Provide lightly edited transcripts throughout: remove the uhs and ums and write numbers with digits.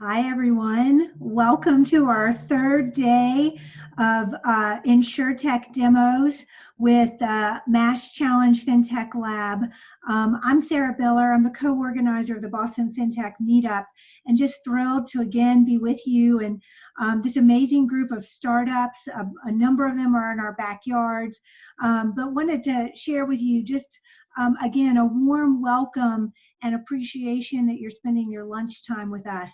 Hi, everyone. Welcome to our third day of Insurtech demos with MassChallenge FinTech Lab. I'm Sarah Biller. I'm the co-organizer of the Boston FinTech Meetup, and just thrilled to again be with you and this amazing group of startups. A number of them are in our backyards, but wanted to share with you just again a warm welcome and appreciation that you're spending your lunchtime with us.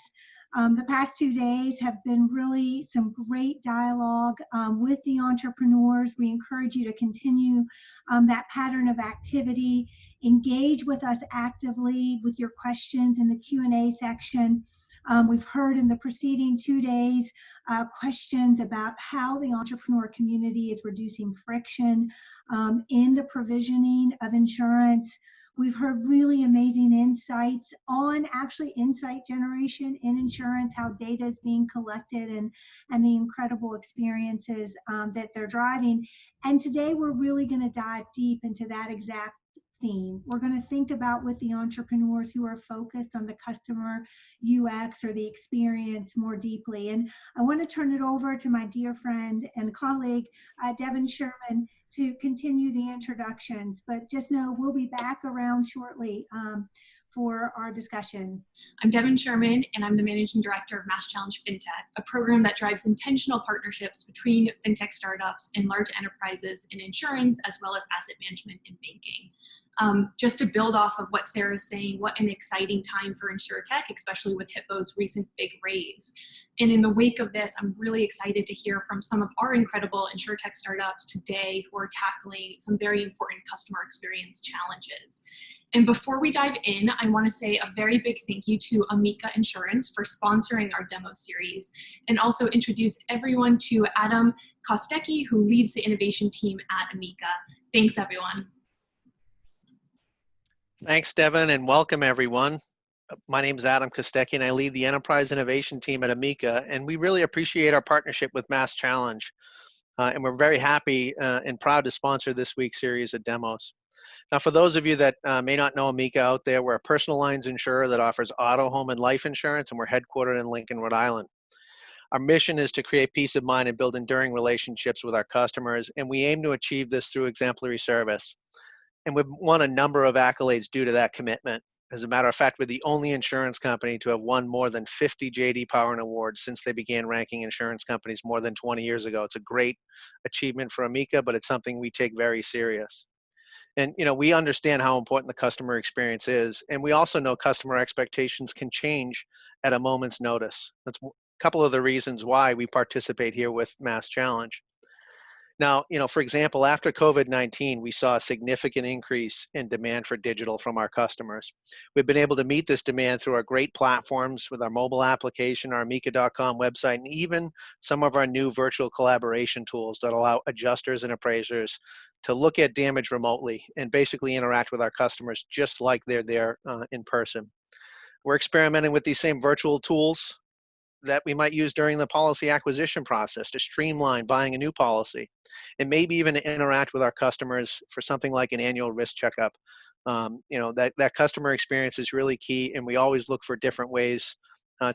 The past 2 days have been really some great dialogue with the entrepreneurs. We encourage you to continue that pattern of activity. Engage with us actively with your questions in the Q&A section. We've heard in the preceding 2 days questions about how the entrepreneur community is reducing friction in the provisioning of insurance. We've heard really amazing insights on actually insight generation in insurance, how data is being collected and the incredible experiences that they're driving. And today we're really going to dive deep into that exact theme. We're going to think about with the entrepreneurs who are focused on the customer UX or the experience more deeply. And I want to turn it over to my dear friend and colleague, Devin Sherman, to continue the introductions, but just know we'll be back around shortly for our discussion. I'm Devin Sherman, and I'm the Managing Director of MassChallenge FinTech, a program that drives intentional partnerships between FinTech startups and large enterprises in insurance, as well as asset management and banking. Just to build off of what Sarah's saying, what an exciting time for Insurtech, especially with Hippo's recent big raise. And in the wake of this, I'm really excited to hear from some of our incredible Insurtech startups today who are tackling some very important customer experience challenges. And before we dive in, I want to say a very big thank you to Amica Insurance for sponsoring our demo series, and also introduce everyone to Adam Kostecki, who leads the innovation team at Amica. Thanks, everyone. Thanks, Devin, and welcome, everyone. My name is Adam Kostecki, and I lead the enterprise innovation team at Amica, and we really appreciate our partnership with MassChallenge. And we're very happy and proud to sponsor this week's series of demos. Now, for those of you that may not know Amica out there, we're a personal lines insurer that offers auto, home, and life insurance, and we're headquartered in Lincoln, Rhode Island. Our mission is to create peace of mind and build enduring relationships with our customers, and we aim to achieve this through exemplary service. And we've won a number of accolades due to that commitment. As a matter of fact, we're the only insurance company to have won more than 50 J.D. Power Awards since they began ranking insurance companies more than 20 years ago. It's a great achievement for Amica, but it's something we take very serious. And we understand how important the customer experience is, and we also know customer expectations can change at a moment's notice. That's a couple of the reasons why we participate here with MassChallenge. Now, for example, after COVID-19, we saw a significant increase in demand for digital from our customers. We've been able to meet this demand through our great platforms with our mobile application, our Amica.com website, and even some of our new virtual collaboration tools that allow adjusters and appraisers to look at damage remotely and basically interact with our customers just like they're there in person. We're experimenting with these same virtual tools that we might use during the policy acquisition process to streamline buying a new policy, and maybe even to interact with our customers for something like an annual risk checkup. That customer experience is really key, and we always look for different ways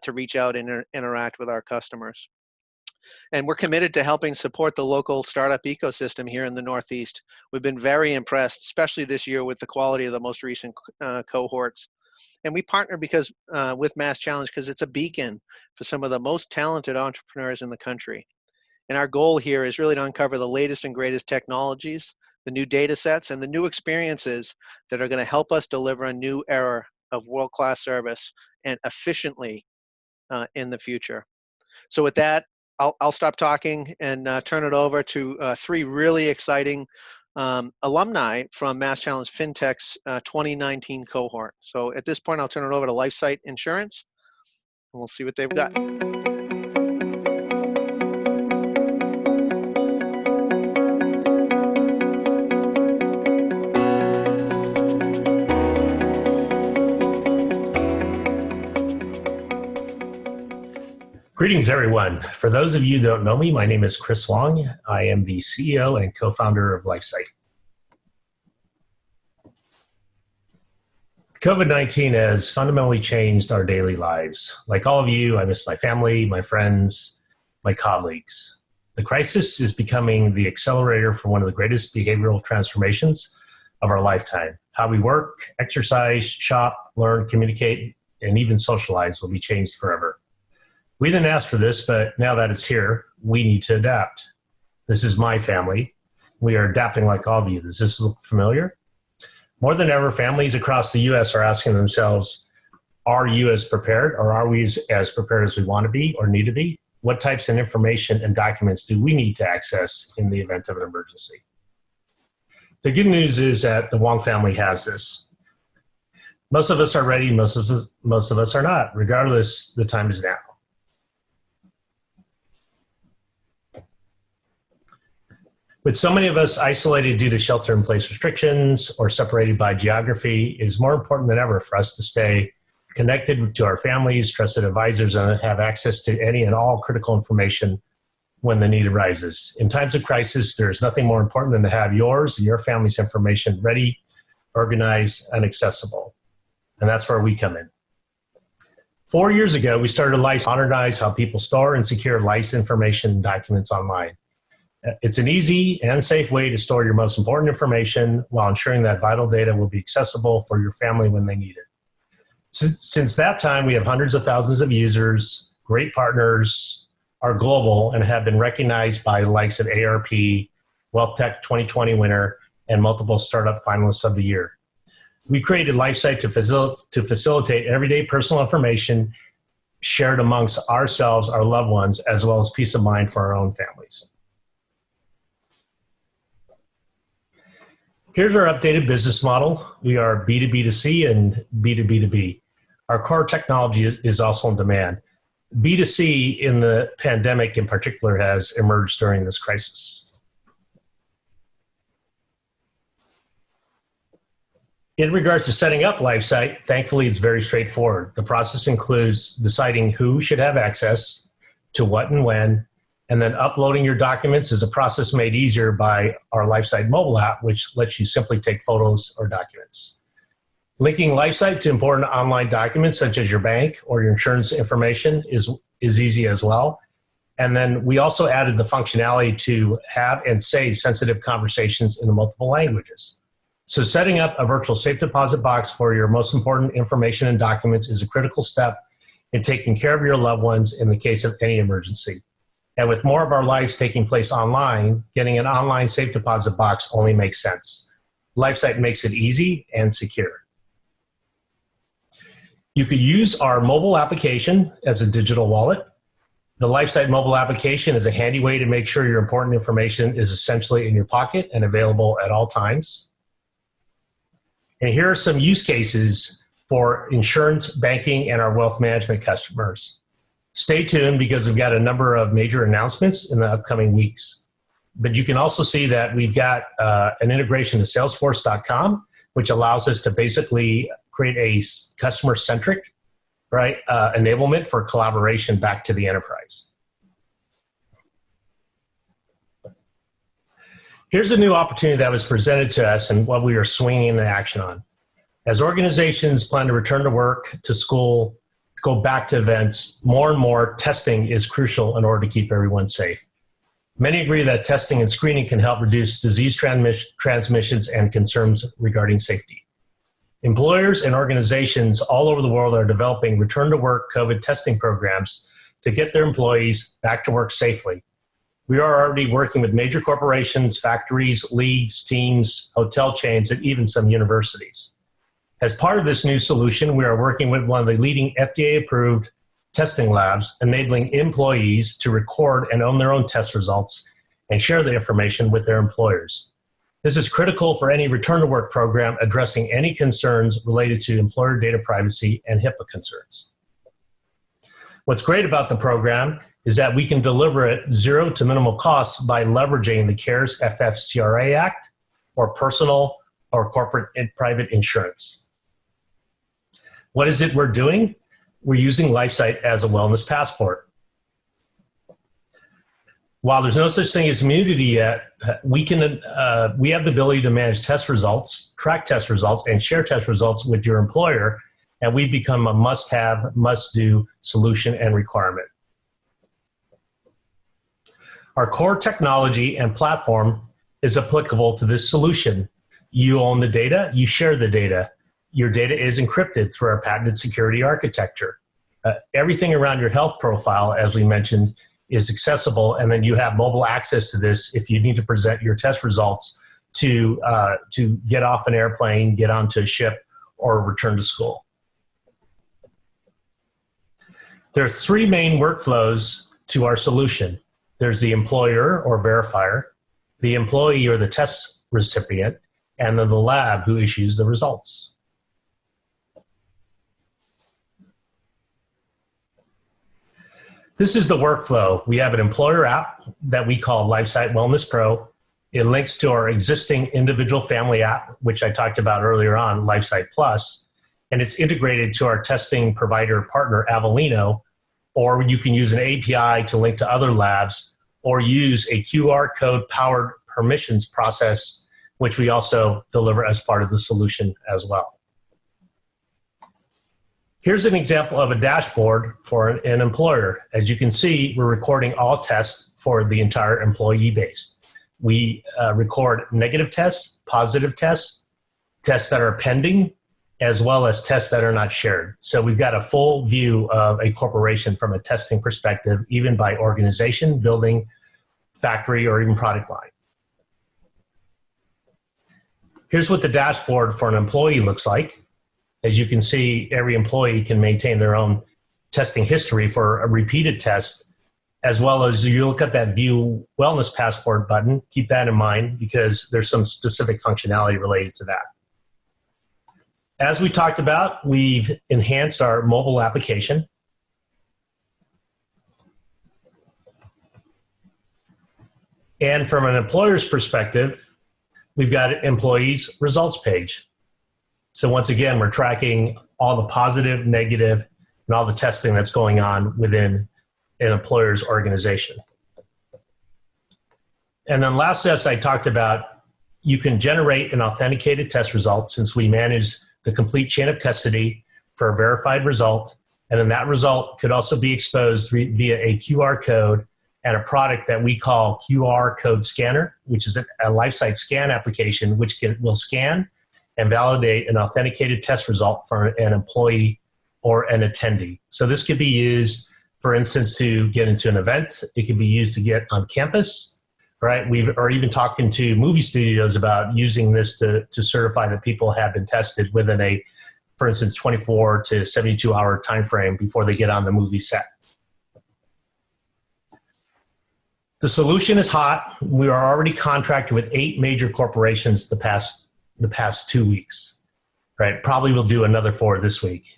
to reach out and interact with our customers. And we're committed to helping support the local startup ecosystem here in the Northeast. We've been very impressed, especially this year, with the quality of the most recent cohorts. And we partner with MassChallenge because it's a beacon for some of the most talented entrepreneurs in the country. And our goal here is really to uncover the latest and greatest technologies, the new data sets, and the new experiences that are going to help us deliver a new era of world-class service and efficiently in the future. So with that, I'll stop talking and turn it over to three really exciting alumni from MassChallenge FinTech's 2019 cohort. So at this point, I'll turn it over to LifeSite Insurance, and we'll see what they've got. Greetings, everyone. For those of you who don't know me, my name is Chris Wong. I am the CEO and co-founder of LifeSite. COVID-19 has fundamentally changed our daily lives. Like all of you, I miss my family, my friends, my colleagues. The crisis is becoming the accelerator for one of the greatest behavioral transformations of our lifetime. How we work, exercise, shop, learn, communicate, and even socialize will be changed forever. We didn't ask for this, but now that it's here, we need to adapt. This is my family. We are adapting like all of you. Does this look familiar? More than ever, families across the U.S. are asking themselves, are you as prepared, or are we as prepared as we want to be or need to be? What types of information and documents do we need to access in the event of an emergency? The good news is that the Wong family has this. Most of us are ready, most of us are not. Regardless, the time is now. With so many of us isolated due to shelter-in-place restrictions or separated by geography, it is more important than ever for us to stay connected to our families, trusted advisors, and have access to any and all critical information when the need arises. In times of crisis, there's nothing more important than to have yours and your family's information ready, organized, and accessible. And that's where we come in. 4 years ago, we started Life to modernize how people store and secure life's information and documents online. It's an easy and safe way to store your most important information while ensuring that vital data will be accessible for your family when they need it. Since that time, we have hundreds of thousands of users, great partners, are global, and have been recognized by the likes of ARP, WealthTech 2020 winner, and multiple startup finalists of the year. We created LifeSite to facilitate everyday personal information shared amongst ourselves, our loved ones, as well as peace of mind for our own families. Here's our updated business model. We are B2B2C and B2B2B. Our core technology is also in demand. B2C in the pandemic in particular has emerged during this crisis. In regards to setting up LifeSite, thankfully it's very straightforward. The process includes deciding who should have access to what and when, and then uploading your documents is a process made easier by our LifeSite mobile app, which lets you simply take photos or documents. Linking LifeSite to important online documents such as your bank or your insurance information is easy as well. And then we also added the functionality to have and save sensitive conversations in multiple languages. So setting up a virtual safe deposit box for your most important information and documents is a critical step in taking care of your loved ones in the case of any emergency. And with more of our lives taking place online, getting an online safe deposit box only makes sense. LifeSite makes it easy and secure. You could use our mobile application as a digital wallet. The LifeSite mobile application is a handy way to make sure your important information is essentially in your pocket and available at all times. And here are some use cases for insurance, banking, and our wealth management customers. Stay tuned because we've got a number of major announcements in the upcoming weeks. But you can also see that we've got an integration to Salesforce.com, which allows us to basically create a customer-centric enablement for collaboration back to the enterprise. Here's a new opportunity that was presented to us and what we are swinging into action on. As organizations plan to return to work, to school, go back to events, more and more testing is crucial in order to keep everyone safe. Many agree that testing and screening can help reduce disease transmissions and concerns regarding safety. Employers and organizations all over the world are developing return-to-work COVID testing programs to get their employees back to work safely. We are already working with major corporations, factories, leagues, teams, hotel chains, and even some universities. As part of this new solution, we are working with one of the leading FDA-approved testing labs, enabling employees to record and own their own test results and share the information with their employers. This is critical for any return-to-work program addressing any concerns related to employer data privacy and HIPAA concerns. What's great about the program is that we can deliver it zero to minimal cost by leveraging the CARES FFCRA Act or personal or corporate and private insurance. What is it we're doing? We're using LifeSite as a wellness passport. While there's no such thing as immunity yet, we have the ability to manage test results, track test results, and share test results with your employer, and we've become a must-have, must-do solution and requirement. Our core technology and platform is applicable to this solution. You own the data, you share the data. Your data is encrypted through our patented security architecture. Everything around your health profile, as we mentioned, is accessible, and then you have mobile access to this if you need to present your test results to get off an airplane, get onto a ship, or return to school. There are three main workflows to our solution. There's the employer or verifier, the employee or the test recipient, and then the lab who issues the results. This is the workflow. We have an employer app that we call LifeSite Wellness Pro. It links to our existing individual family app, which I talked about earlier on, LifeSite Plus, and it's integrated to our testing provider partner, Avellino, or you can use an API to link to other labs, or use a QR code powered permissions process, which we also deliver as part of the solution as well. Here's an example of a dashboard for an employer. As you can see, we're recording all tests for the entire employee base. We record negative tests, positive tests, tests that are pending, as well as tests that are not shared. So we've got a full view of a corporation from a testing perspective, even by organization, building, factory, or even product line. Here's what the dashboard for an employee looks like. As you can see, every employee can maintain their own testing history for a repeated test, as well as you look at that View Wellness Passport button. Keep that in mind because there's some specific functionality related to that. As we talked about, we've enhanced our mobile application. And from an employer's perspective, we've got an employees results page. So once again, we're tracking all the positive, negative, and all the testing that's going on within an employer's organization. And then lastly, as I talked about, you can generate an authenticated test result since we manage the complete chain of custody for a verified result. And then that result could also be exposed via a QR code and a product that we call QR Code Scanner, which is a LifeSite scan application, which will scan and validate an authenticated test result for an employee or an attendee. So this could be used, for instance, to get into an event. It could be used to get on campus, right? We're even talking to movie studios about using this to certify that people have been tested within a, for instance, 24 to 72 hour time frame before they get on the movie set. The solution is hot. We are already contracted with 8 major corporations the past 2 weeks, right? Probably we'll do another 4 this week.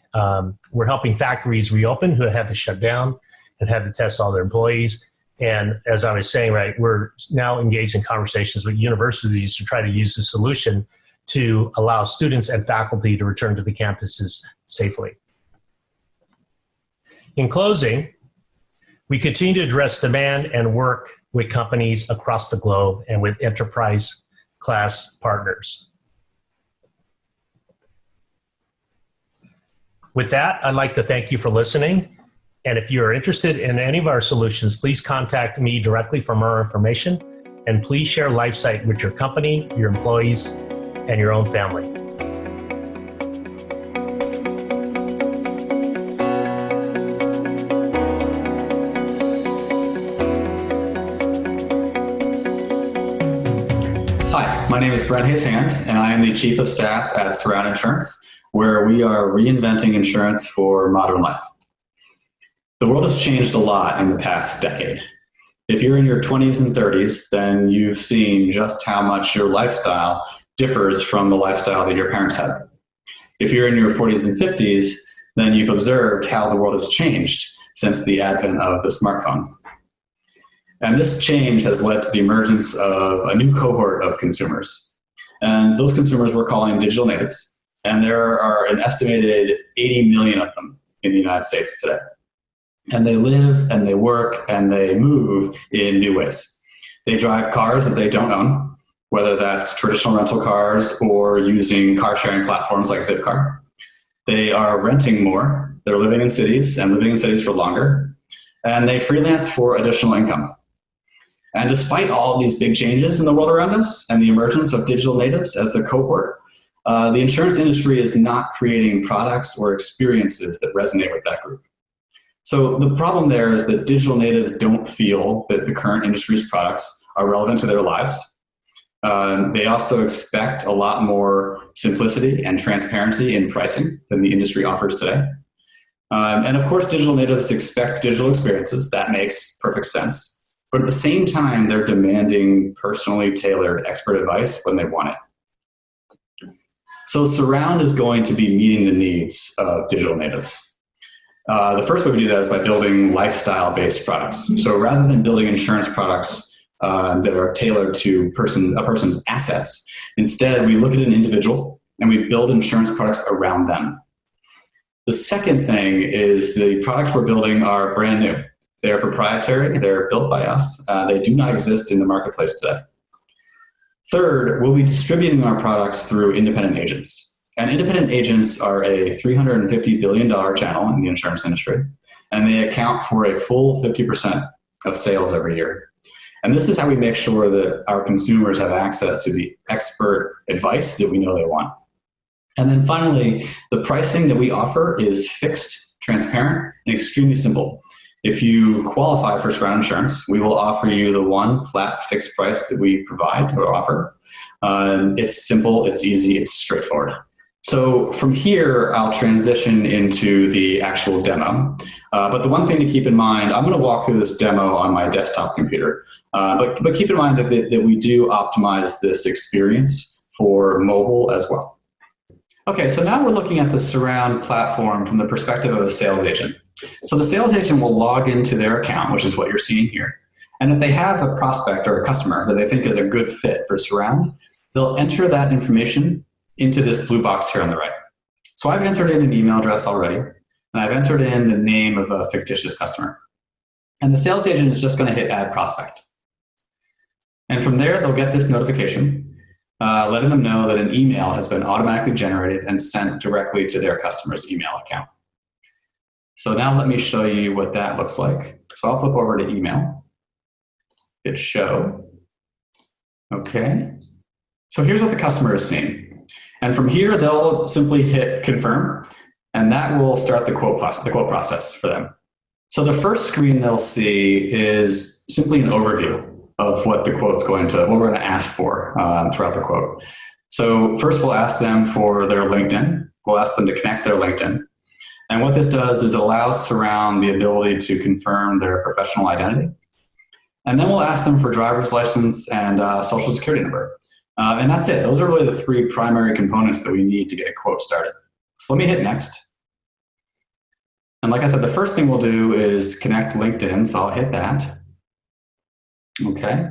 We're helping factories reopen who had to shut down and had to test all their employees. And as I was saying, right, we're now engaged in conversations with universities to try to use the solution to allow students and faculty to return to the campuses safely. In closing, we continue to address demand and work with companies across the globe and with enterprise class partners. With that, I'd like to thank you for listening. And if you're interested in any of our solutions, please contact me directly for more information. And please share LifeSite with your company, your employees, and your own family. Hi, my name is Brent Hayshand, and I am the Chief of Staff at Surround Insurance, where we are reinventing insurance for modern life. The world has changed a lot in the past decade. If you're in your 20s and 30s, then you've seen just how much your lifestyle differs from the lifestyle that your parents had. If you're in your 40s and 50s, then you've observed how the world has changed since the advent of the smartphone. And this change has led to the emergence of a new cohort of consumers. And those consumers we're calling digital natives. And there are an estimated 80 million of them in the United States today. And they live and they work and they move in new ways. They drive cars that they don't own, whether that's traditional rental cars or using car sharing platforms like Zipcar. They are renting more. They're living in cities and living in cities for longer. And they freelance for additional income. And despite all these big changes in the world around us and the emergence of digital natives as the cohort, the insurance industry is not creating products or experiences that resonate with that group. So the problem there is that digital natives don't feel that the current industry's products are relevant to their lives. They also expect a lot more simplicity and transparency in pricing than the industry offers today. And of course, digital natives expect digital experiences. That makes perfect sense. But at the same time, they're demanding personally tailored expert advice when they want it. So Surround is going to be meeting the needs of digital natives. The first way we do that is by building lifestyle-based products. So rather than building insurance products that are tailored to a person's assets, instead we look at an individual and we build insurance products around them. The second thing is the products we're building are brand new. They are proprietary, they're built by us. They do not exist in the marketplace today. Third, we'll be distributing our products through independent agents. And independent agents are a $350 billion channel in the insurance industry, and they account for a full 50% of sales every year. And this is how we make sure that our consumers have access to the expert advice that we know they want. And then finally, the pricing that we offer is fixed, transparent, and extremely simple. If you qualify for Surround Insurance, we will offer you the one flat fixed price that we provide or offer. It's simple, it's easy, it's straightforward. So from here, I'll transition into the actual demo. But the one thing to keep in mind, I'm going to walk through this demo on my desktop computer. But keep in mind that we do optimize this experience for mobile as well. Okay, so now we're looking at the Surround platform from the perspective of a sales agent. So the sales agent will log into their account, which is what you're seeing here. And if they have a prospect or a customer that they think is a good fit for Surround, they'll enter that information into this blue box here on the right. So I've entered in an email address already, and I've entered in the name of a fictitious customer. And the sales agent is just going to hit Add Prospect. And from there, they'll get this notification, letting them know that an email has been automatically generated and sent directly to their customer's email account. So now let me show you what that looks like. So I'll flip over to email, hit show. Okay. So here's what the customer is seeing. And from here, they'll simply hit confirm, and that will start the quote process for them. So the first screen they'll see is simply an overview of what we're going to ask for throughout the quote. So first we'll ask them for their LinkedIn. We'll ask them to connect their LinkedIn. And what this does is it allows Surround the ability to confirm their professional identity. And then we'll ask them for driver's license and social security number. And that's it. Those are really the three primary components that we need to get a quote started. So let me hit next. And like I said, the first thing we'll do is connect LinkedIn, so I'll hit that. Okay.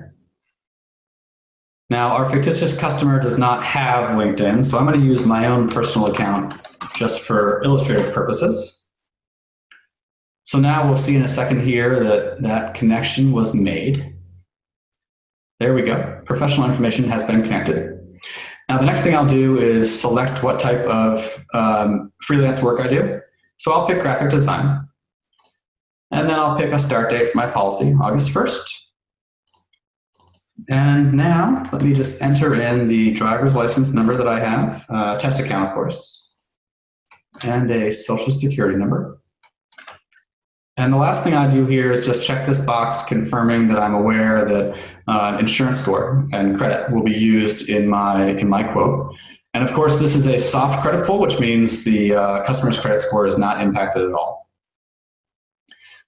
Now, our fictitious customer does not have LinkedIn, so I'm going to use my own personal account just for illustrative purposes. So now we'll see in a second here that that connection was made. There we go. Professional information has been connected. Now, the next thing I'll do is select what type of freelance work I do. So I'll pick graphic design. And then I'll pick a start date for my policy, August 1st. And now, let me just enter in the driver's license number that I have, test account, of course, and a social security number. And the last thing I do here is just check this box confirming that I'm aware that insurance score and credit will be used in my quote. And of course, this is a soft credit pull, which means the customer's credit score is not impacted at all.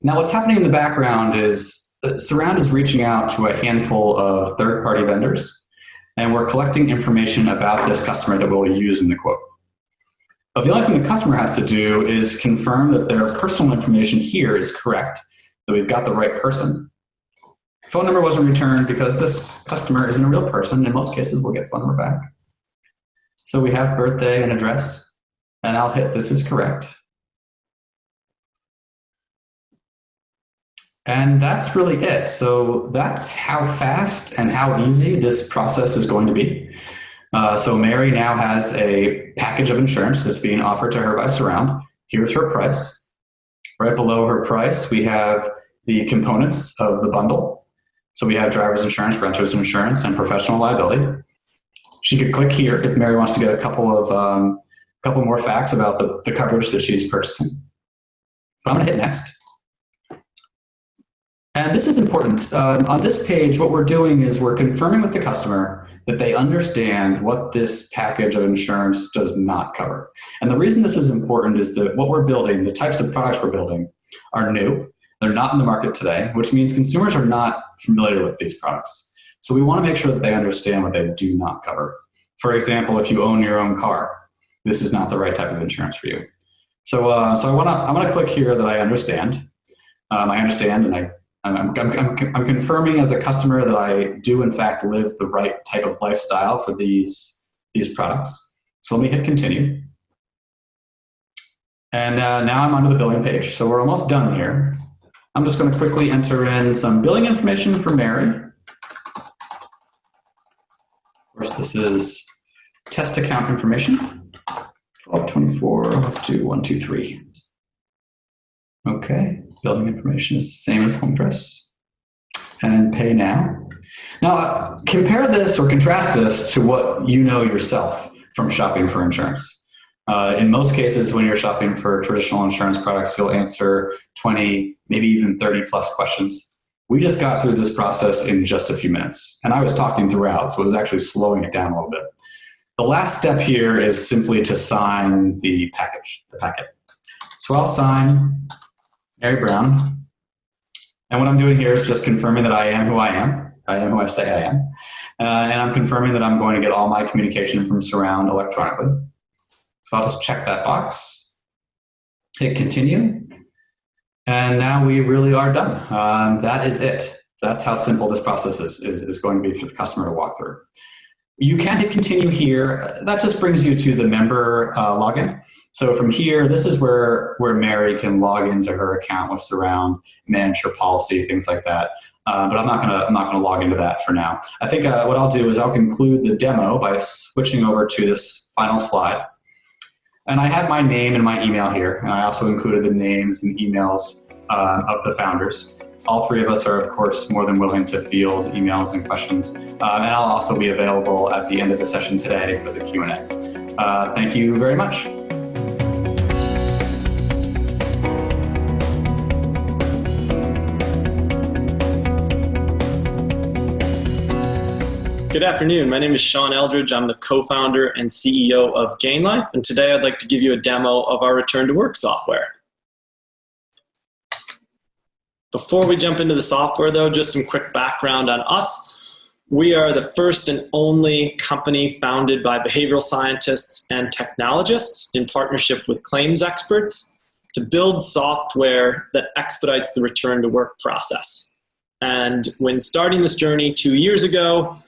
Now, what's happening in the background is Surround is reaching out to a handful of third-party vendors, and we're collecting information about this customer that we'll use in the quote. But the only thing the customer has to do is confirm that their personal information here is correct, that we've got the right person. Phone number wasn't returned because this customer isn't a real person. In most cases, we'll get phone number back. So we have birthday and address, and I'll hit this is correct. And that's really it. So that's how fast and how easy this process is going to be. So Mary now has a package of insurance that's being offered to her by Surround. Here's her price. Right below her price, we have the components of the bundle. So we have driver's insurance, renter's insurance, and professional liability. She could click here if Mary wants to get a couple more facts about the coverage that she's purchasing. But I'm going to hit next. And this is important. On this page, what we're doing is we're confirming with the customer that they understand what this package of insurance does not cover. And the reason this is important is that what we're building, the types of products we're building, are new. They're not in the market today, which means consumers are not familiar with these products. So we want to make sure that they understand what they do not cover. For example, if you own your own car, this is not the right type of insurance for you. So I'm going to click here that I understand. I understand, and I'm confirming as a customer that I do in fact live the right type of lifestyle for these products. So let me hit continue. And now I'm onto the billing page. So we're almost done here. I'm just going to quickly enter in some billing information for Mary. Of course, this is test account information. 1224, let's do 123. Okay, billing information is the same as home address. And pay now. Now, compare this or contrast this to what you know yourself from shopping for insurance. In most cases, when you're shopping for traditional insurance products, you'll answer 20, maybe even 30 plus questions. We just got through this process in just a few minutes. And I was talking throughout, so it was actually slowing it down a little bit. The last step here is simply to sign the packet. So I'll sign Mary Brown. And what I'm doing here is just confirming that I am who I am. I am who I say I am. And I'm confirming that I'm going to get all my communication from Surround electronically. So I'll just check that box, hit continue, and now we really are done. That is it. That's how simple this process is going to be for the customer to walk through. You can hit continue here. That just brings you to the member login. So from here, this is where Mary can log into her account with Surround, manage her policy, things like that. But I'm not gonna log into that for now. I think what I'll do is I'll conclude the demo by switching over to this final slide. And I have my name and my email here, and I also included the names and emails of the founders. All three of us are, of course, more than willing to field emails and questions. And I'll also be available at the end of the session today for the Q&A. Thank you very much. Good afternoon. My name is Sean Eldridge. I'm the co-founder and CEO of GainLife, and today I'd like to give you a demo of our return to work software. Before we jump into the software though, just some quick background on us. We are the first and only company founded by behavioral scientists and technologists in partnership with claims experts to build software that expedites the return to work process. And when starting this journey 2 years ago,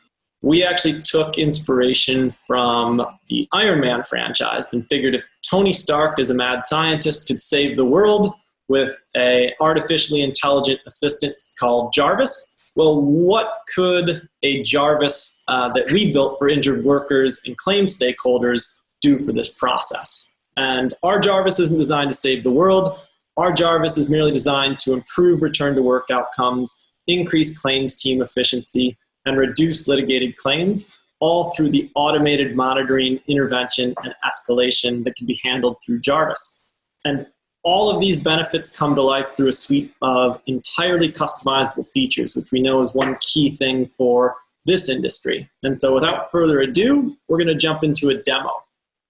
we actually took inspiration from the Iron Man franchise and figured if Tony Stark as a mad scientist could save the world with an artificially intelligent assistant called Jarvis, well, what could a Jarvis that we built for injured workers and claims stakeholders do for this process? And our Jarvis isn't designed to save the world. Our Jarvis is merely designed to improve return to work outcomes, increase claims team efficiency, and reduce litigated claims, all through the automated monitoring, intervention, and escalation that can be handled through Jarvis. And all of these benefits come to life through a suite of entirely customizable features, which we know is one key thing for this industry. And so without further ado, we're going to jump into a demo.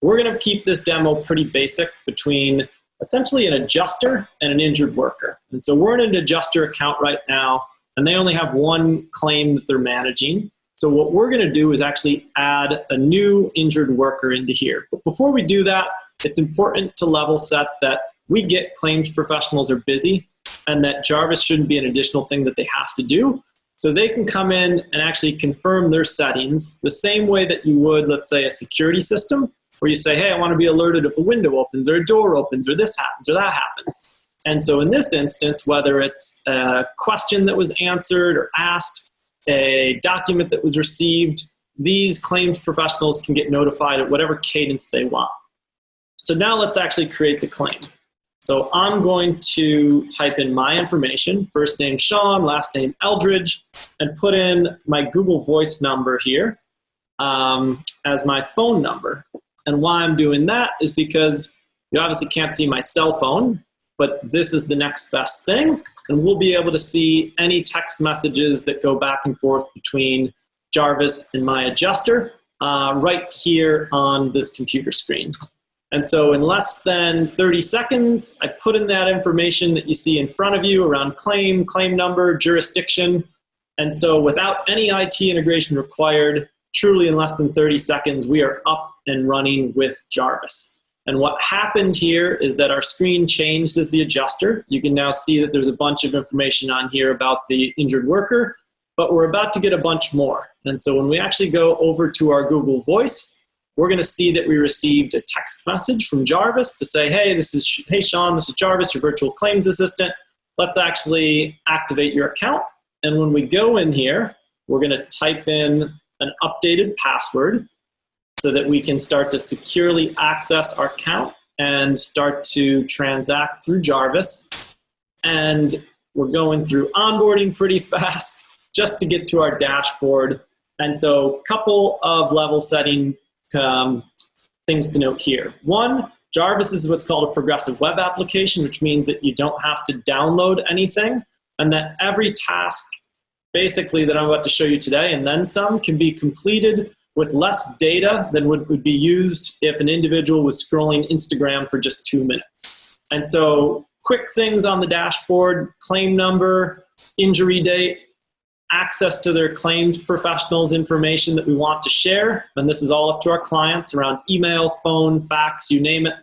We're going to keep this demo pretty basic between essentially an adjuster and an injured worker. And so we're in an adjuster account right now, and they only have one claim that they're managing. So what we're going to do is actually add a new injured worker into here. But before we do that, it's important to level set that we get claims professionals are busy and that Jarvis shouldn't be an additional thing that they have to do. So they can come in and actually confirm their settings the same way that you would, let's say, a security system, where you say, hey, I want to be alerted if a window opens or a door opens or this happens or that happens. And so in this instance, whether it's a question that was answered or asked, a document that was received, these claims professionals can get notified at whatever cadence they want. So now let's actually create the claim. So I'm going to type in my information, first name Sean, last name Eldridge, and put in my Google Voice number here as my phone number. And why I'm doing that is because you obviously can't see my cell phone, but this is the next best thing. And we'll be able to see any text messages that go back and forth between Jarvis and my adjuster right here on this computer screen. And so in less than 30 seconds, I put in that information that you see in front of you around claim, claim number, jurisdiction. And so without any IT integration required, truly in less than 30 seconds, we are up and running with Jarvis. And what happened here is that our screen changed as the adjuster. You can now see that there's a bunch of information on here about the injured worker, but we're about to get a bunch more. And so when we actually go over to our Google Voice, we're going to see that we received a text message from Jarvis to say, hey Sean, this is Jarvis, your virtual claims assistant. Let's actually activate your account. And when we go in here, we're going to type in an updated password so that we can start to securely access our account and start to transact through Jarvis. And we're going through onboarding pretty fast just to get to our dashboard. And so a couple of level setting things to note here. One, Jarvis is what's called a progressive web application, which means that you don't have to download anything, and that every task basically that I'm about to show you today and then some can be completed with less data than would be used if an individual was scrolling Instagram for just 2 minutes. And so quick things on the dashboard: claim number, injury date, access to their claims professionals' information that we want to share. And this is all up to our clients around email, phone, fax, you name it.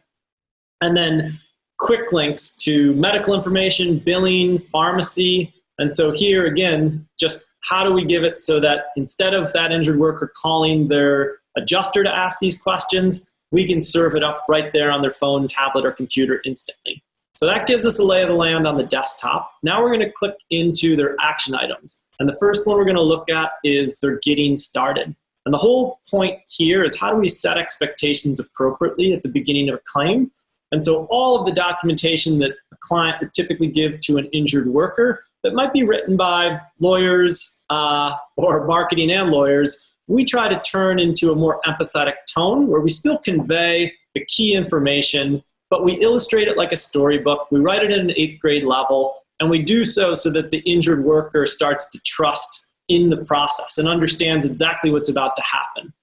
And then quick links to medical information, billing, pharmacy. And so here again, just how do we give it so that instead of that injured worker calling their adjuster to ask these questions, we can serve it up right there on their phone, tablet, or computer instantly. So that gives us a lay of the land on the desktop. Now we're going to click into their action items. And the first one we're going to look at is their getting started. And the whole point here is how do we set expectations appropriately at the beginning of a claim? And so all of the documentation that a client would typically give to an injured worker that might be written by lawyers or marketing and lawyers, we try to turn into a more empathetic tone where we still convey the key information, but we illustrate it like a storybook. We write it at an 8th grade level, and we do so that the injured worker starts to trust in the process and understands exactly what's about to happen.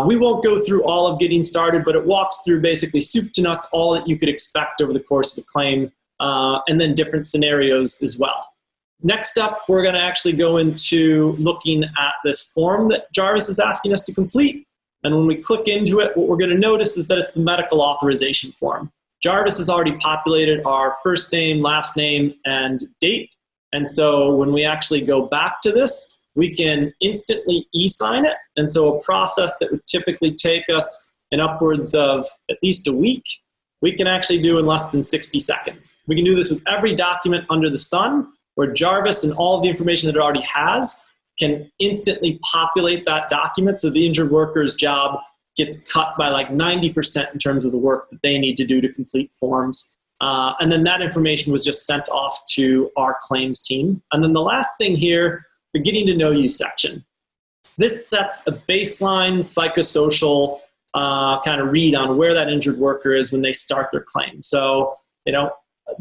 We won't go through all of getting started, but it walks through basically soup to nuts all that you could expect over the course of a claim, and then different scenarios as well. Next up, we're going to actually go into looking at this form that Jarvis is asking us to complete. And when we click into it, what we're going to notice is that it's the medical authorization form. Jarvis has already populated our first name, last name, and date. And so when we actually go back to this, we can instantly e-sign it. And so a process that would typically take us in upwards of at least a week, we can actually do in less than 60 seconds. We can do this with every document under the sun, where Jarvis and all of the information that it already has can instantly populate that document so the injured worker's job gets cut by like 90% in terms of the work that they need to do to complete forms. And then that information was just sent off to our claims team. And then the last thing here, the getting to know you section. This sets a baseline psychosocial kind of read on where that injured worker is when they start their claim. So,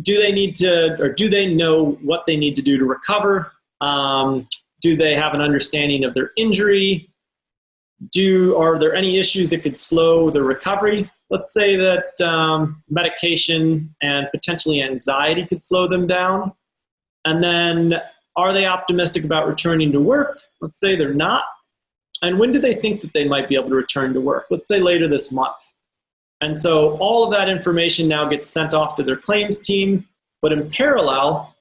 do they need to, or do they know what they need to do to recover? Do they have an understanding of their injury? Are there any issues that could slow the recovery? Let's say that medication and potentially anxiety could slow them down. And then, are they optimistic about returning to work? Let's say they're not. And when do they think that they might be able to return to work? Let's say later this month. And so all of that information now gets sent off to their claims team. But in parallel,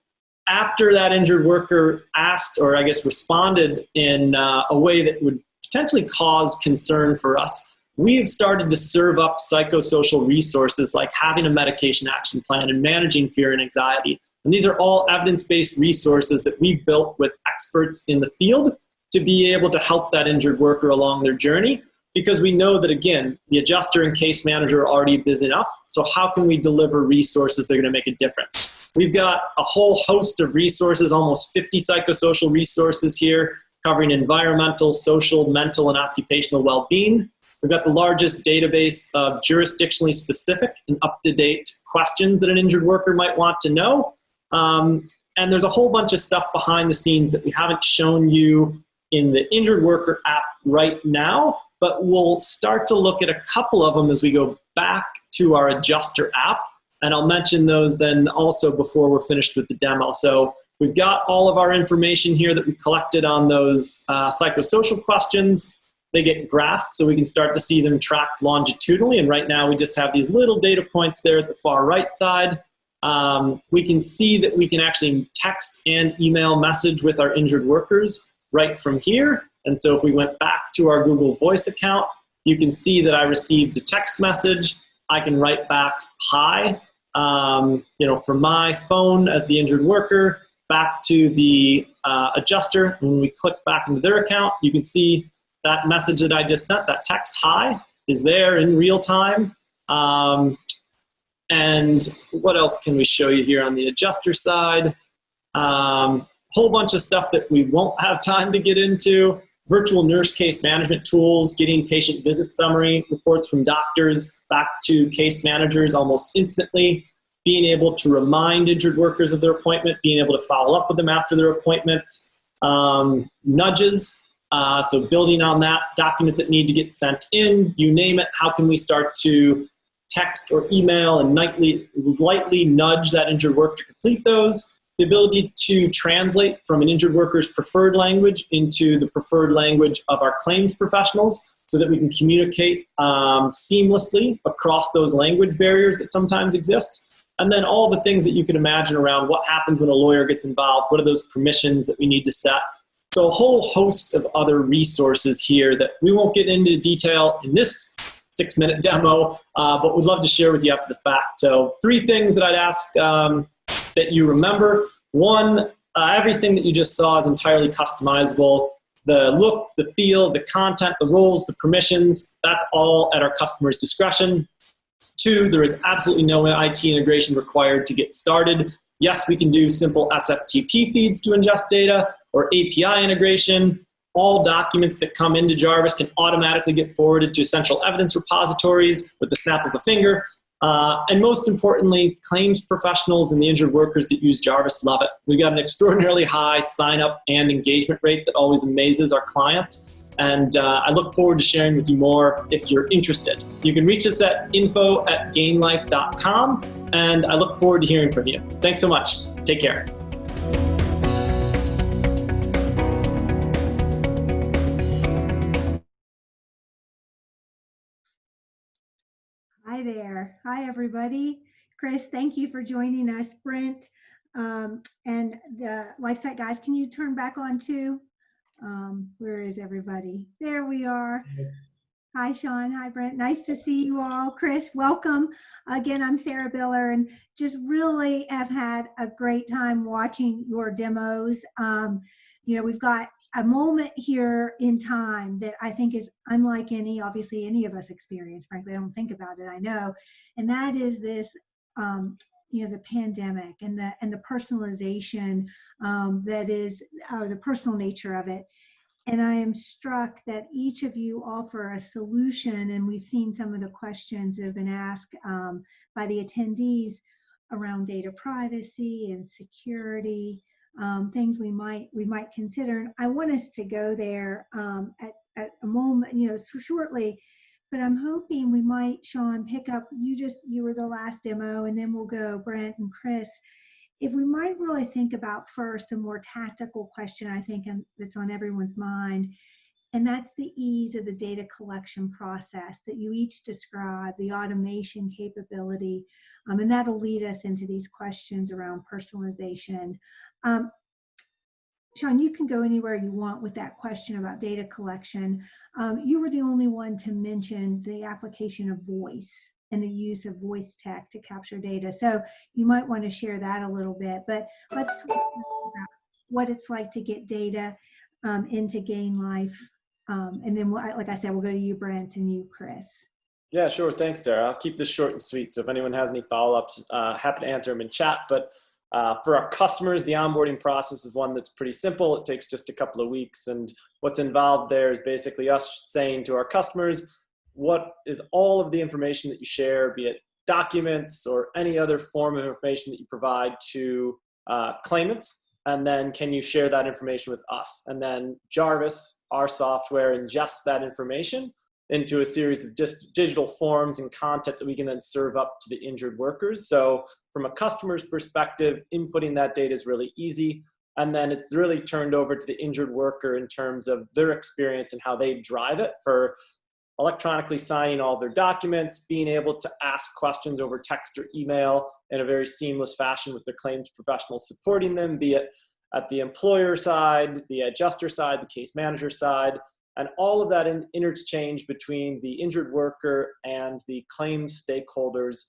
after that injured worker asked, or I guess responded in a way that would potentially cause concern for us, we have started to serve up psychosocial resources like having a medication action plan and managing fear and anxiety. And these are all evidence-based resources that we've built with experts in the field to be able to help that injured worker along their journey, because we know that, again, the adjuster and case manager are already busy enough. So how can we deliver resources that are going to make a difference? We've got a whole host of resources, almost 50 psychosocial resources here, covering environmental, social, mental, and occupational well-being. We've got the largest database of jurisdictionally specific and up-to-date questions that an injured worker might want to know. And there's a whole bunch of stuff behind the scenes that we haven't shown you in the injured worker app right now, but we'll start to look at a couple of them as we go back to our adjuster app. And I'll mention those then also before we're finished with the demo. So we've got all of our information here that we collected on those psychosocial questions. They get graphed so we can start to see them tracked longitudinally. And right now we just have these little data points there at the far right side. We can see that we can actually text and email message with our injured workers right from here. And so if we went back to our Google Voice account, you can see that I received a text message. I can write back, hi, from my phone as the injured worker back to the adjuster. When we click back into their account, you can see that message that I just sent, that text, hi, is there in real time. And what else can we show you here on the adjuster side? Whole bunch of stuff that we won't have time to get into. Virtual nurse case management tools, getting patient visit summary reports from doctors back to case managers almost instantly, being able to remind injured workers of their appointment, being able to follow up with them after their appointments, nudges, so building on that, documents that need to get sent in, you name it. How can we start to text or email and lightly nudge that injured worker to complete those? The ability to translate from an injured worker's preferred language into the preferred language of our claims professionals so that we can communicate seamlessly across those language barriers that sometimes exist. And then all the things that you can imagine around what happens when a lawyer gets involved, what are those permissions that we need to set. So a whole host of other resources here that we won't get into detail in this 6-minute demo, but we'd love to share with you after the fact. So 3 things that I'd ask that you remember. 1, everything that you just saw is entirely customizable. The look, the feel, the content, the roles, the permissions, that's all at our customer's discretion. 2, there is absolutely no IT integration required to get started. Yes, we can do simple SFTP feeds to ingest data or API integration. All documents that come into Jarvis can automatically get forwarded to central evidence repositories with the snap of a finger. And most importantly, claims professionals and the injured workers that use Jarvis love it. We've got an extraordinarily high sign-up and engagement rate that always amazes our clients. And I look forward to sharing with you more if you're interested. You can reach us at info@gainlife.com, and I look forward to hearing from you. Thanks so much. Take care. Hi there. Hi, everybody. Chris, thank you for joining us. Brent, and the LifeSite guys, can you turn back on too? Where is everybody? There we are. Hi, Sean. Hi, Brent. Nice to see you all. Chris, welcome. Again, I'm Sarah Biller, and just really have had a great time watching your demos. We've got a moment here in time that I think is unlike any of us experience. Frankly, I don't think about it, I know. And that is this, the pandemic and the personalization that is, or the personal nature of it. And I am struck that each of you offer a solution, and we've seen some of the questions that have been asked by the attendees around data privacy and security, things we might consider. I want us to go there at a moment, shortly, but I'm hoping we might, Sean, pick up, you were the last demo, and then we'll go Brent and Chris. If we might really think about first a more tactical question, I think, that's on everyone's mind, and that's the ease of the data collection process that you each described, the automation capability, and that'll lead us into these questions around personalization. Sean, you can go anywhere you want with that question about data collection. You were the only one to mention the application of voice and the use of voice tech to capture data. So you might want to share that a little bit, but let's talk about what it's like to get data into Gain Life. And then, like I said, we'll go to you, Brent, and you, Chris. Yeah, sure. Thanks, Sarah. I'll keep this short and sweet. So if anyone has any follow-ups, happy to answer them in chat. But for our customers, the onboarding process is one that's pretty simple. It takes just a couple of weeks. And what's involved there is basically us saying to our customers, what is all of the information that you share, be it documents or any other form of information that you provide to claimants? And then can you share that information with us? And then Jarvis, our software, ingests that information into a series of just digital forms and content that we can then serve up to the injured workers. So from a customer's perspective, inputting that data is really easy. And then it's really turned over to the injured worker in terms of their experience and how they drive it for electronically signing all their documents, being able to ask questions over text or email in a very seamless fashion with their claims professionals supporting them, be it at the employer side, the adjuster side, the case manager side. And all of that interchange between the injured worker and the claims stakeholders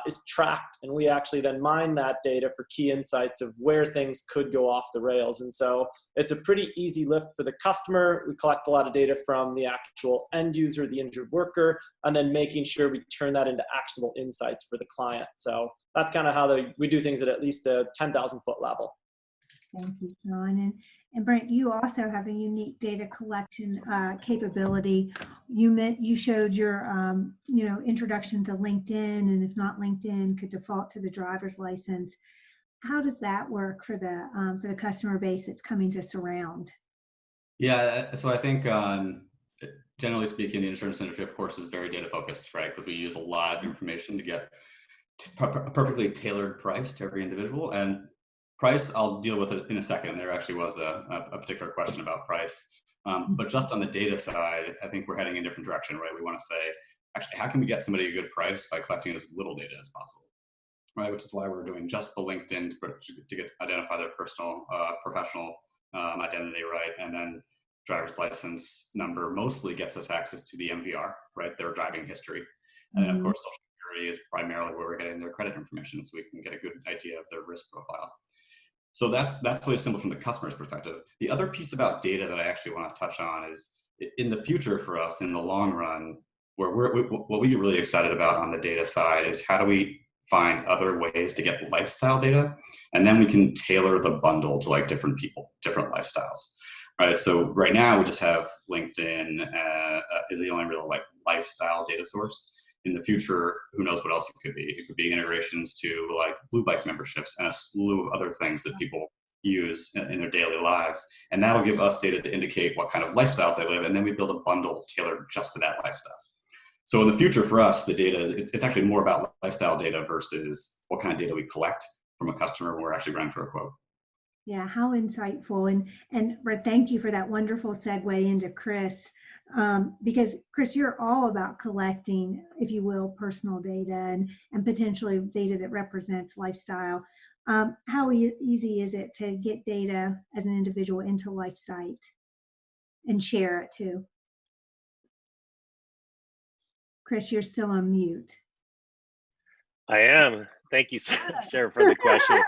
is tracked. And we actually then mine that data for key insights of where things could go off the rails. And so it's a pretty easy lift for the customer. We collect a lot of data from the actual end user, the injured worker, and then making sure we turn that into actionable insights for the client. So that's kind of how we do things at least a 10,000 foot level. Thank you, Sean. And Brent, you also have a unique data collection capability. You showed your introduction to LinkedIn, and if not LinkedIn, could default to the driver's license. How does that work for the customer base that's coming to Surround? Yeah, so I think generally speaking, the insurance industry, of course, is very data focused, right? Because we use a lot of information to get a perfectly tailored price to every individual. And price, I'll deal with it in a second. There actually was a particular question about price. But just on the data side, I think we're heading in a different direction, right? We want to say, actually, how can we get somebody a good price by collecting as little data as possible, right? Which is why we're doing just the LinkedIn to identify their personal, professional identity, right? And then driver's license number mostly gets us access to the MVR, right? Their driving history. And then, of course, Social Security is primarily where we're getting their credit information, so we can get a good idea of their risk profile. So that's really simple from the customer's perspective. The other piece about data that I actually want to touch on is in the future for us, in the long run, what we're really excited about on the data side is how do we find other ways to get lifestyle data, and then we can tailor the bundle to like different people, different lifestyles, right? So right now we just have LinkedIn is the only real like lifestyle data source. In the future, who knows what else it could be? It could be integrations to like Blue Bike memberships and a slew of other things that people use in their daily lives. And that'll give us data to indicate what kind of lifestyles they live. And then we build a bundle tailored just to that lifestyle. So in the future for us, the data, it's actually more about lifestyle data versus what kind of data we collect from a customer when we're actually running for a quote. Yeah, how insightful. And Brett, thank you for that wonderful segue into Chris. Because Chris, you're all about collecting, if you will, personal data and potentially data that represents lifestyle. How easy is it to get data as an individual into LifeSight and share it too? Chris, you're still on mute. I am. Thank you, Sarah, for the question.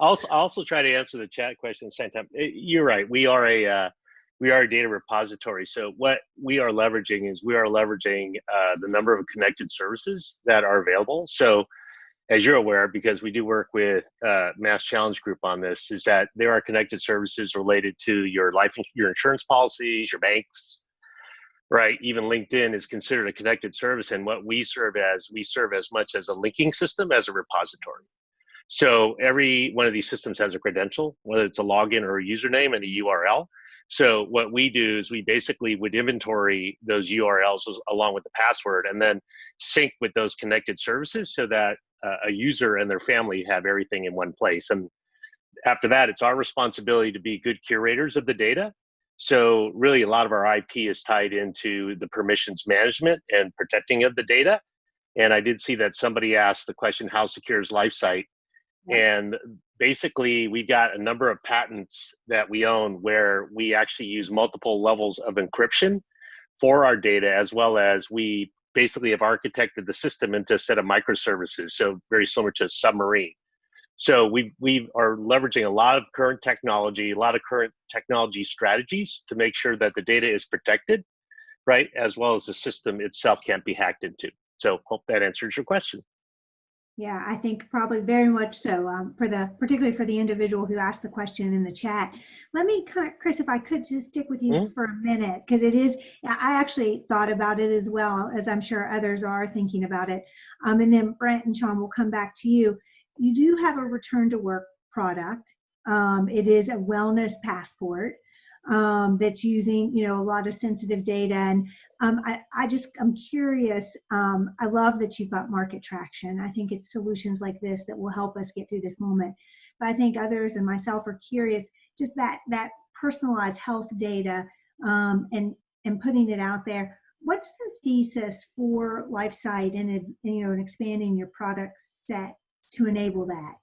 I'll also try to answer the chat question at the same time. You're right. We are a data repository. So what we are leveraging is the number of connected services that are available. So as you're aware, because we do work with MassChallenge Group on this, is that there are connected services related to your insurance policies, your banks, right? Even LinkedIn is considered a connected service. And what we serve as much as a linking system as a repository. So every one of these systems has a credential, whether it's a login or a username and a URL. So what we do is we basically would inventory those URLs along with the password and then sync with those connected services so that a user and their family have everything in one place. And after that, it's our responsibility to be good curators of the data. So really a lot of our IP is tied into the permissions management and protecting of the data. And I did see that somebody asked the question, how secure is LifeSight? And basically, we got a number of patents that we own where we actually use multiple levels of encryption for our data, as well as we basically have architected the system into a set of microservices, so very similar to a submarine. So we are leveraging a lot of current technology, a lot of current technology strategies to make sure that the data is protected, right, as well as the system itself can't be hacked into. So hope that answers your question. Yeah, I think probably very much so. Particularly for the individual who asked the question in the chat. Let me, Chris, if I could just stick with you for a minute, because it is. I actually thought about it as well, as I'm sure others are thinking about it. And then Brent and Sean will come back to you. You do have a return to work product. It is a wellness passport that's using, a lot of sensitive data. And I'm curious. I love that you've got market traction. I think it's solutions like this that will help us get through this moment. But I think others and myself are curious, just that personalized health data and putting it out there. What's the thesis for LifeSight and expanding your product set to enable that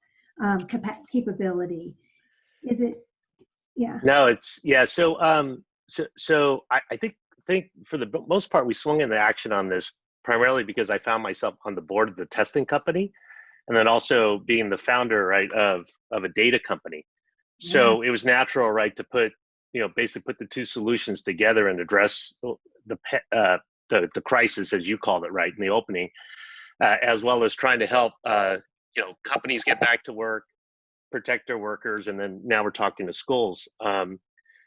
capability? Is it? Yeah. No, it's So I think for the most part, we swung into action on this primarily because I found myself on the board of the testing company, and then also being the founder, right, of a data company. Yeah. So it was natural, right, to put basically put the two solutions together and address the crisis, as you called it, right, in the opening, as well as trying to help companies get back to work, protect their workers, and then now we're talking to schools.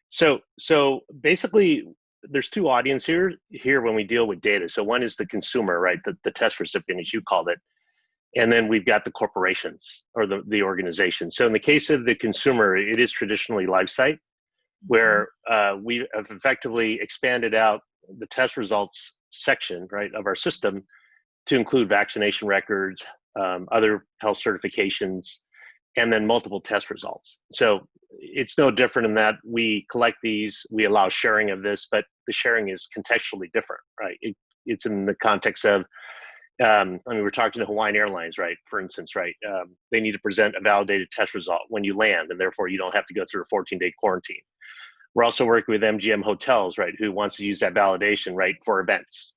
So basically, there's two audiences here when we deal with data. So one is the consumer, right, the test recipient, as you called it, and then we've got the corporations or the organization. So in the case of the consumer, it is traditionally LifeSight, where we have effectively expanded out the test results section, right, of our system to include vaccination records, other health certifications, and then multiple test results. So it's no different in that we collect these, we allow sharing of this, but the sharing is contextually different, right? It's in the context of, we're talking to Hawaiian Airlines, right? For instance, right? They need to present a validated test result when you land, and therefore you don't have to go through a 14-day quarantine. We're also working with MGM Hotels, right? Who wants to use that validation, right, for events,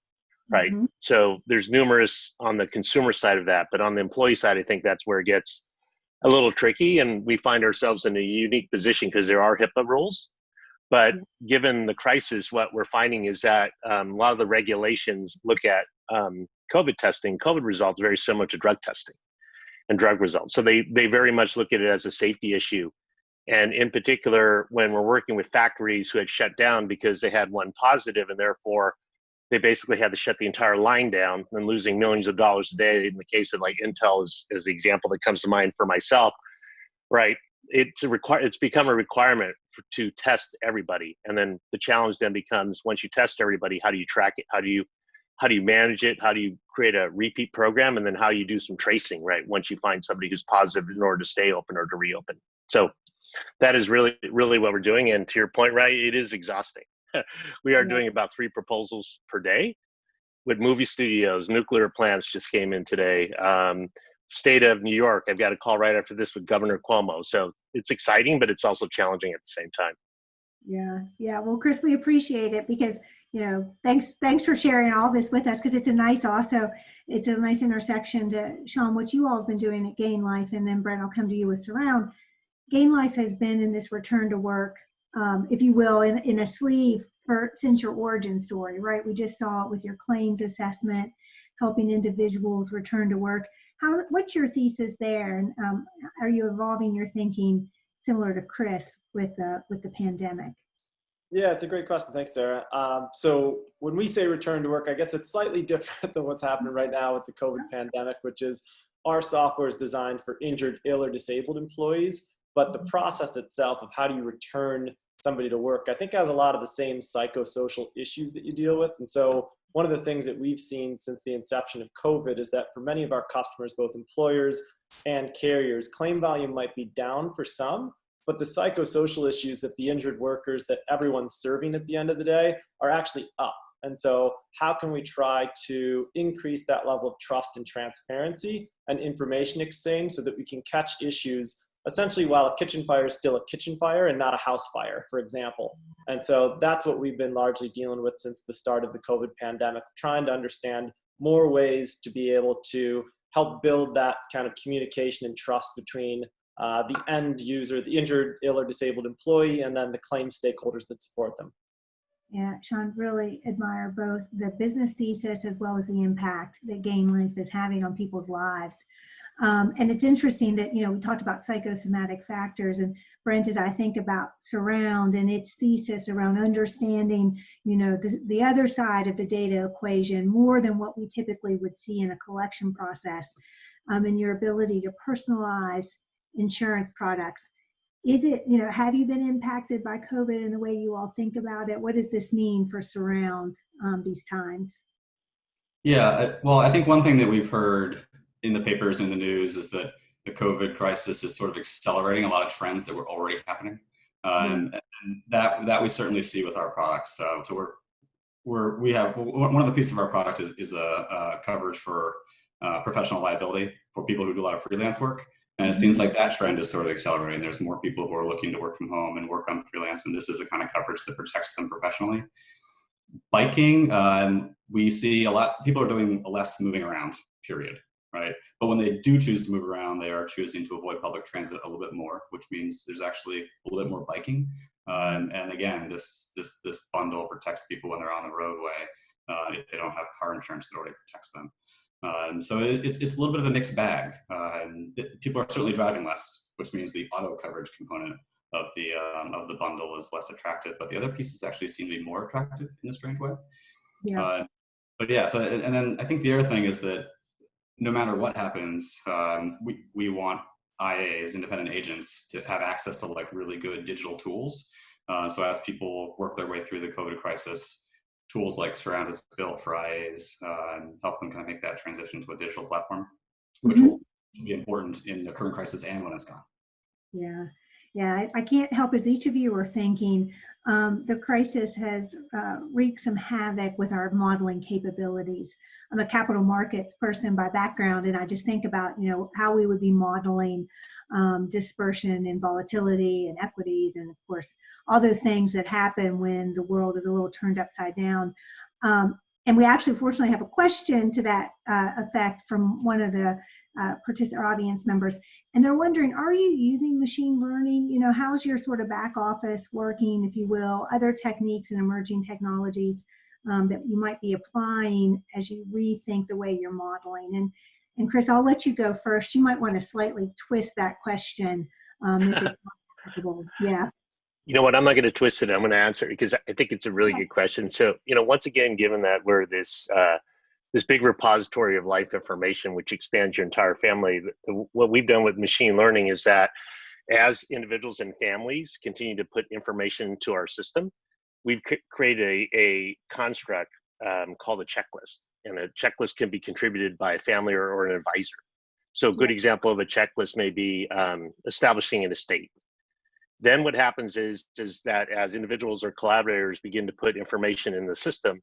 right? Mm-hmm. So there's numerous on the consumer side of that, but on the employee side, I think that's where it gets a little tricky, and we find ourselves in a unique position because there are HIPAA rules. But given the crisis, what we're finding is that a lot of the regulations look at COVID testing, COVID results very similar to drug testing and drug results. So they very much look at it as a safety issue. And in particular, when we're working with factories who had shut down because they had one positive, and therefore they basically had to shut the entire line down and losing millions of dollars a day. In the case of like Intel is the example that comes to mind for myself, right? It's become a requirement to test everybody. And then the challenge then becomes, once you test everybody, how do you track it? How do you manage it? How do you create a repeat program? And then how you do some tracing, right? Once you find somebody who's positive in order to stay open or to reopen. So that is really, really what we're doing. And to your point, right, it is exhausting. We are doing about 3 proposals per day with movie studios. Nuclear plants just came in today. State of New York, I've got a call right after this with Governor Cuomo. So it's exciting, but it's also challenging at the same time. Yeah. Well, Chris, we appreciate it because, thanks for sharing all this with us, because it's a nice intersection to, Sean, what you all have been doing at Gain Life, and then Brent, I'll come to you with Surround. Gain Life has been in this return to work, if you will, in a sleeve since your origin story, right? We just saw it with your claims assessment, helping individuals return to work. What's your thesis there? And are you evolving your thinking similar to Chris with the pandemic? Yeah, it's a great question. Thanks, Sarah. So when we say return to work, I guess it's slightly different than what's happening right now with the COVID pandemic, which is our software is designed for injured, ill, or disabled employees. But the process itself of how do you return somebody to work, I think has a lot of the same psychosocial issues that you deal with. And so one of the things that we've seen since the inception of COVID is that for many of our customers, both employers and carriers, claim volume might be down for some, but the psychosocial issues that the injured workers that everyone's serving at the end of the day are actually up. And so how can we try to increase that level of trust and transparency and information exchange so that we can catch issues essentially while a kitchen fire is still a kitchen fire and not a house fire, for example. And so that's what we've been largely dealing with since the start of the COVID pandemic, trying to understand more ways to be able to help build that kind of communication and trust between the end user, the injured, ill, or disabled employee, and then the claim stakeholders that support them. Yeah, Sean, really admire both the business thesis as well as the impact that Gain Life is having on people's lives. And it's interesting that, we talked about psychosomatic factors, and Brent, as I think about Surround and its thesis around understanding, the other side of the data equation more than what we typically would see in a collection process, and your ability to personalize insurance products. Is it, have you been impacted by COVID in the way you all think about it? What does this mean for Surround these times? Yeah, well, I think one thing that we've heard in the papers and the news is that the COVID crisis is sort of accelerating a lot of trends that were already happening. And that we certainly see with our products. So we have one of the pieces of our product is a coverage for professional liability for people who do a lot of freelance work. And it seems like that trend is sort of accelerating. There's more people who are looking to work from home and work on freelance, and this is the kind of coverage that protects them professionally. Biking, we see a lot, people are doing less moving around, period, right? But when they do choose to move around, they are choosing to avoid public transit a little bit more, which means there's actually a little bit more biking. And again, this bundle protects people when they're on the roadway if they don't have car insurance that already protects them. So it's a little bit of a mixed bag. People are certainly driving less, which means the auto coverage component of the bundle is less attractive, but the other pieces actually seem to be more attractive in a strange way. Yeah. But yeah, so and then I think the other thing is that no matter what happens, we want IAs, independent agents, to have access to like really good digital tools. So as people work their way through the COVID crisis, tools like Surround is built for IAs and help them kind of make that transition to a digital platform, which will be important in the current crisis and when it's gone. Yeah. Yeah, I can't help as each of you are thinking, the crisis has wreaked some havoc with our modeling capabilities. I'm a capital markets person by background, and I just think about, how we would be modeling dispersion and volatility and equities, and of course, all those things that happen when the world is a little turned upside down. And we actually, fortunately, have a question to that effect from one of the participant audience members. And they're wondering, are you using machine learning? How's your sort of back office working, if you will, other techniques and emerging technologies that you might be applying as you rethink the way you're modeling? And Chris, I'll let you go first. You might want to slightly twist that question if it's not applicable. Yeah. You know what? I'm not going to twist it. I'm going to answer it because I think it's a really good question. So, once again, given that we're this big repository of life information, which expands your entire family, what we've done with machine learning is that as individuals and families continue to put information into our system, we've created a construct called a checklist. And a checklist can be contributed by a family or an advisor. So a good example of a checklist may be establishing an estate. Then what happens is that as individuals or collaborators begin to put information in the system,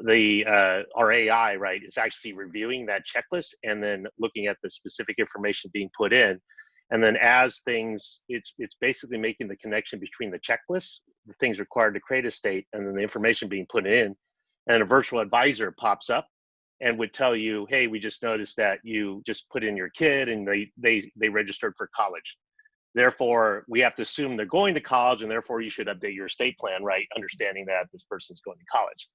our AI, right, is actually reviewing that checklist and then looking at the specific information being put in. And then as things, it's basically making the connection between the checklist, the things required to create a state, and then the information being put in. And a virtual advisor pops up and would tell you, hey, we just noticed that you just put in your kid and they registered for college. Therefore, we have to assume they're going to college, and therefore you should update your estate plan, right? Understanding that this person's going to college.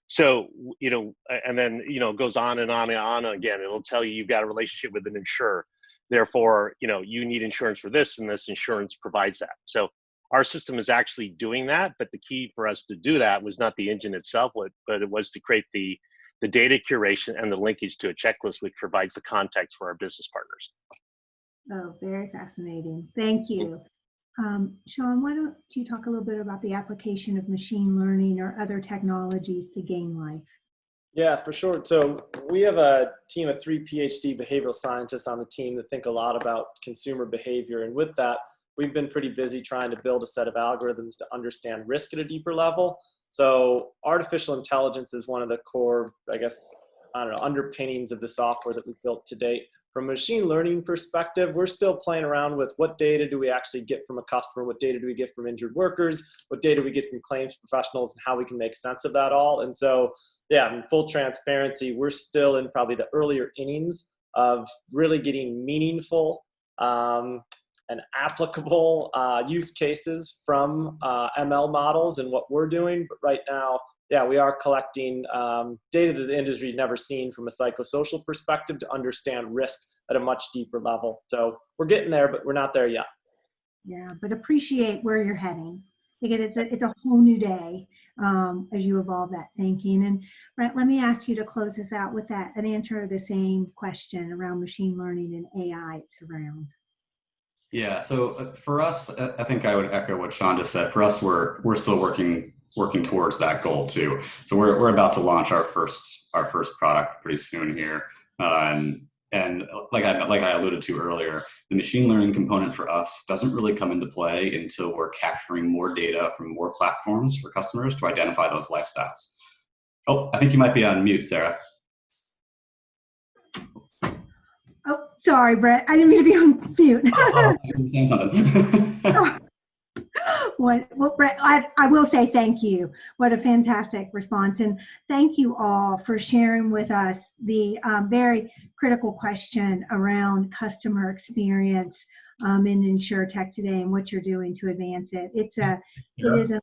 So, and then, it goes on and on and on again. It'll tell you you've got a relationship with an insurer. Therefore, you need insurance for this, and this insurance provides that. So our system is actually doing that, but the key for us to do that was not the engine itself, but it was to create the data curation and the linkage to a checklist, which provides the context for our business partners. Oh, very fascinating. Thank you. Sean, why don't you talk a little bit about the application of machine learning or other technologies to Gain Life? Yeah, for sure. So we have a team of 3 PhD behavioral scientists on the team that think a lot about consumer behavior. And with that, we've been pretty busy trying to build a set of algorithms to understand risk at a deeper level. So artificial intelligence is one of the core, I guess, underpinnings of the software that we've built to date. From a machine learning perspective, we're still playing around with what data do we actually get from a customer, what data do we get from injured workers, what data we get from claims professionals, and how we can make sense of that all. And so, yeah, in full transparency, we're still in probably the earlier innings of really getting meaningful and applicable use cases from ML models and what we're doing. But right now, yeah, we are collecting data that the industry's never seen from a psychosocial perspective to understand risk at a much deeper level. So we're getting there, but we're not there yet. Yeah, but appreciate where you're heading, because it's a whole new day as you evolve that thinking. And Brent, let me ask you to close us out with an answer to the same question around machine learning and AI at Surround. Yeah, so for us, I think I would echo what Sean just said. For us, we're still working towards that goal too. So we're about to launch our first product pretty soon here, and like I alluded to earlier, the machine learning component for us doesn't really come into play until we're capturing more data from more platforms for customers to identify those lifestyles. Oh, I think you might be on mute, Sarah. Oh, sorry, Brett. I didn't mean to be on mute. Well, Brett, I will say thank you. What a fantastic response. And thank you all for sharing with us the very critical question around customer experience in Insurtech today and what you're doing to advance it. It is a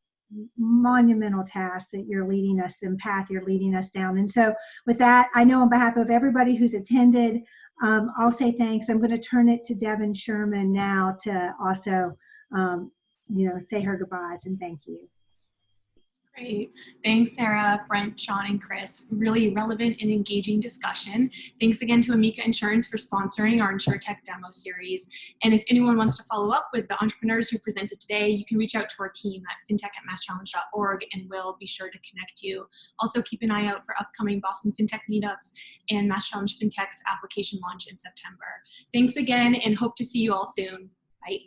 monumental task that you're leading us and path you're leading us down. And so with that, I know on behalf of everybody who's attended, I'll say thanks. I'm going to turn it to Devin Sherman now to also say her goodbyes and thank you. Great. Thanks, Sarah, Brent, Sean, and Chris. Really relevant and engaging discussion. Thanks again to Amica Insurance for sponsoring our Insurtech demo series. And if anyone wants to follow up with the entrepreneurs who presented today, you can reach out to our team at fintech@masschallenge.org, and we'll be sure to connect you. Also, keep an eye out for upcoming Boston FinTech meetups and MassChallenge FinTech's application launch in September. Thanks again, and hope to see you all soon. Bye.